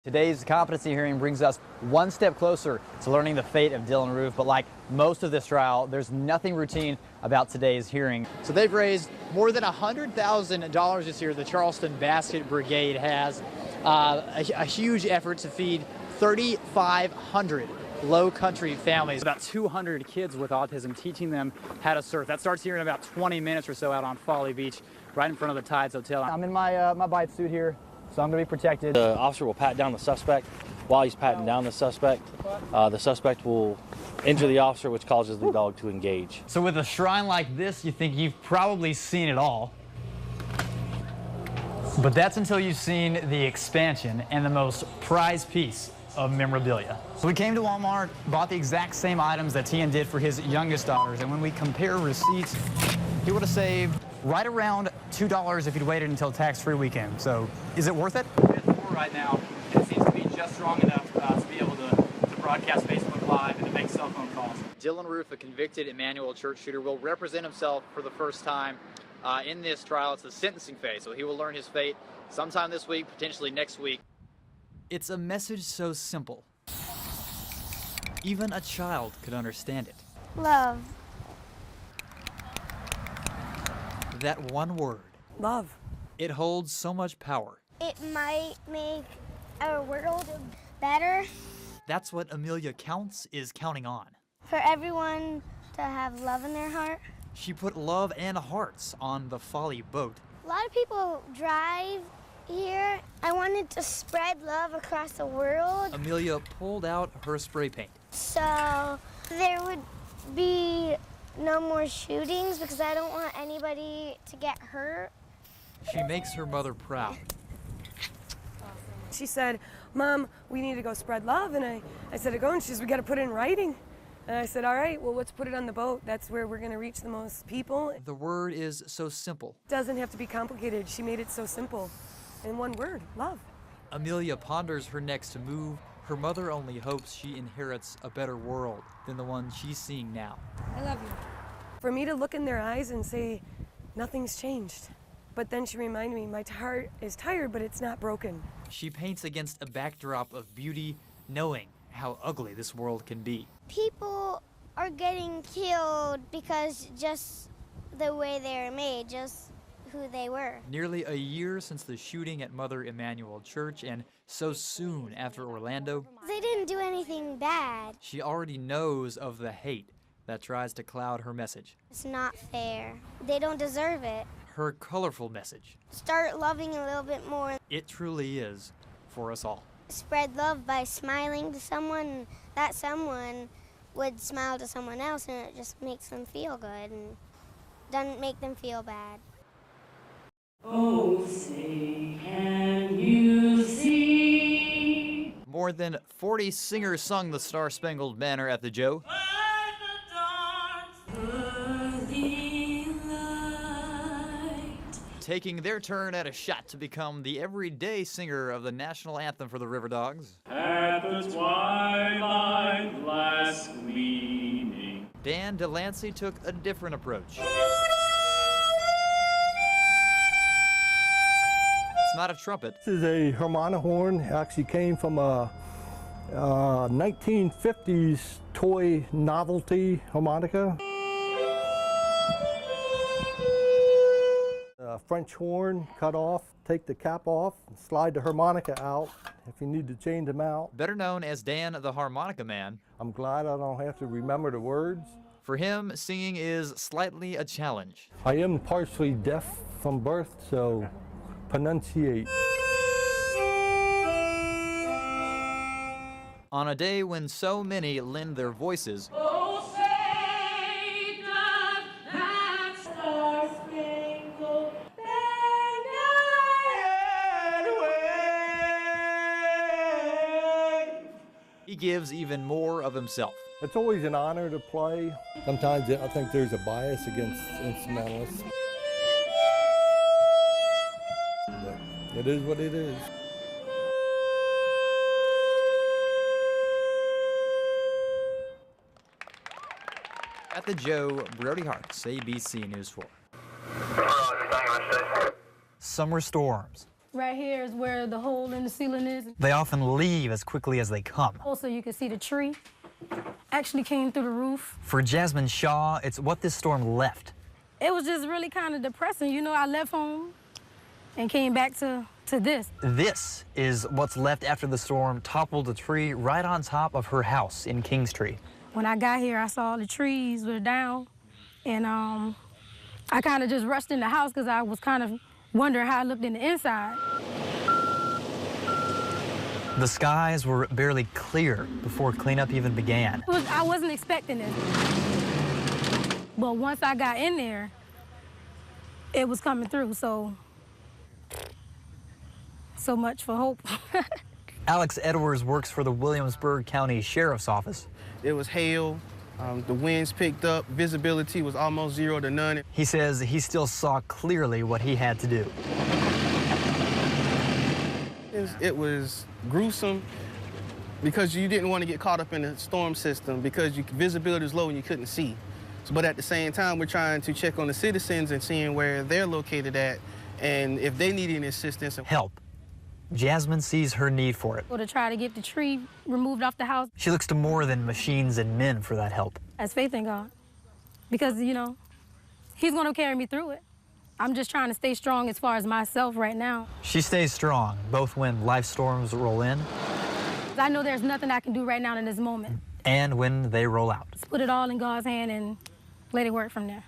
Today's competency hearing brings us one step closer to learning the fate of Dylan Roof, but like most of this trial, there's nothing routine about today's hearing. So they've raised more than $100,000 this year. The Charleston Basket Brigade has a huge effort to feed 3,500 low country families. About 200 kids with autism, teaching them how to surf. That starts here in about 20 minutes or so out on Folly Beach, right in front of the Tides Hotel. I'm in my bite suit here, so I'm going to be protected. The officer will pat down the suspect. While he's patting down the suspect will injure the officer, which causes the dog to engage. So with a shrine like this, you think you've probably seen it all. But that's until you've seen the expansion and the most prized piece of memorabilia. So we came to Walmart, bought the exact same items that Tian did for his youngest daughters, and when we compare receipts, he would have saved right around $2 if he'd waited until tax-free weekend. So is it worth it? It's 4 right now, and it seems to be just strong enough to be able to broadcast Facebook Live and to make cell phone calls. Dylan Roof, a convicted Emmanuel church shooter, will represent himself for the first time in this trial. It's the sentencing phase, so he will learn his fate sometime this week, potentially next week. It's a message so simple, even a child could understand it. Love. That one word. Love. It holds so much power. It might make our world better. That's what Amelia Counts is counting on. For everyone to have love in their heart. She put love and hearts on the Folly boat. A lot of people drive here. I wanted to spread love across the world. Amelia pulled out her spray paint. So there would be no more shootings because I don't want anybody to get hurt. She makes her mother proud. She said, Mom, we need to go spread love. And I said, go. And she says, we got to put it in writing. And I said, all right, well, let's put it on the boat. That's where we're going to reach the most people. The word is so simple. It doesn't have to be complicated. She made it so simple. In one word, love. Amelia ponders her next move. Her mother only hopes she inherits a better world than the one she's seeing now. I love you. For me to look in their eyes and say, nothing's changed. But then she reminded me, my heart is tired, but it's not broken. She paints against a backdrop of beauty, knowing how ugly this world can be. People are getting killed because just the way they're made, just who they were. Nearly a year since the shooting at Mother Emmanuel Church, and so soon after Orlando. They didn't do anything bad. She already knows of the hate that tries to cloud her message. It's not fair. They don't deserve it. Her colorful message. Start loving a little bit more. It truly is for us all. Spread love by smiling to someone. That someone would smile to someone else, and it just makes them feel good and doesn't make them feel bad. Oh, say, can you see? More than 40 singers sung the Star-Spangled Banner at the Joe. Taking their turn at a shot to become the everyday singer of the national anthem for the River Dogs. At the twilight last gleaming. Dan Delancey took a different approach. It's not a trumpet. This is a harmonica horn. It actually came from a 1950s toy novelty harmonica. French horn, cut off, take the cap off, and slide the harmonica out if you need to change them out. Better known as Dan the Harmonica Man. I'm glad I don't have to remember the words. For him, singing is slightly a challenge. I am partially deaf from birth, so pronunciate. On a day when so many lend their voices, he gives even more of himself. It's always an honor to play. Sometimes I think there's a bias against instrumentalists. But it is what it is. At the Joe, Brodie Hart, ABC News 4. Summer storms, Right here is where the hole in the ceiling is. They often leave as quickly as they come. Also, you can see the tree actually came through the roof. For Jasmine Shaw, it's what this storm left. It was just really kind of depressing. You know, I left home and came back to this. This is what's left after the storm toppled a tree right on top of her house in Kingstree. When I got here, I saw the trees were down, and I kind of just rushed in the house because I was kind of wondering how it looked in the inside. The skies were barely clear before cleanup even began. I wasn't expecting this. But once I got in there, it was coming through, so much for hope. Alex Edwards works for the Williamsburg County Sheriff's Office. It was hail, the winds picked up, visibility was almost 0 to none. He says he still saw clearly what he had to do. It was gruesome because you didn't want to get caught up in the storm system because visibility was low and you couldn't see. But at the same time, we're trying to check on the citizens and seeing where they're located at and if they need any assistance. Help. Jasmine sees her need for it. Or to try to get the tree removed off the house. She looks to more than machines and men for that help. As faith in God. Because, you know, He's going to carry me through it. I'm just trying to stay strong as far as myself right now. She stays strong, both when life storms roll in. I know there's nothing I can do right now in this moment. And when they roll out. Just put it all in God's hand and let it work from there.